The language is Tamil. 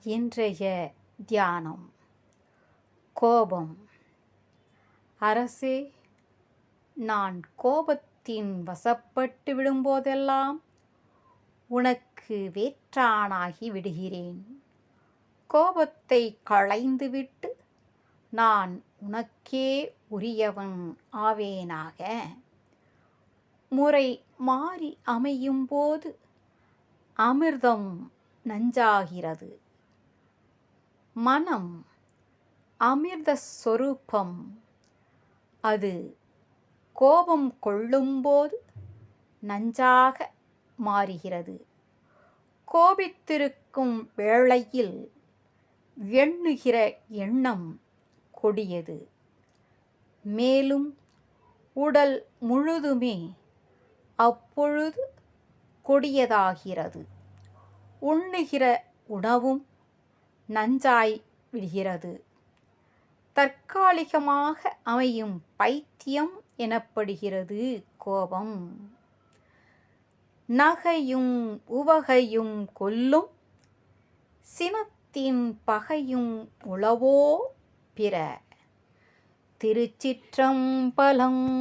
இன்றைய தியானம். கோபம். அரசே, நான் கோபத்தின் வசப்பட்டு விடும்போதெல்லாம் உனக்கு வேற்றானாகி விடுகிறேன். கோபத்தை களைந்துவிட்டு நான் உனக்கே உரியவன் ஆவேனாக. முறை மாறி அமையும்போது அமிர்தம் நஞ்சாகிறது. மனம் அமிர்த சொரூபம். அது கோபம் கொள்ளும்போது நஞ்சாக மாறுகிறது. கோபித்திருக்கும் வேளையில் எண்ணுகிற எண்ணம் கொடியது. மேலும் உடல் முழுதுமே அப்பொழுது கொடியதாகிறது. உண்ணுகிற உணவும் நஞ்சாய் விடுகிறது. தற்காலிகமாக அமையும் பைத்தியம் எனப்படுகிறது கோபம். நகையும் உவகையும் கொல்லும், சினத்தின் பகையும் உளவோ பிற. திருச்சிற்றம்பலம்.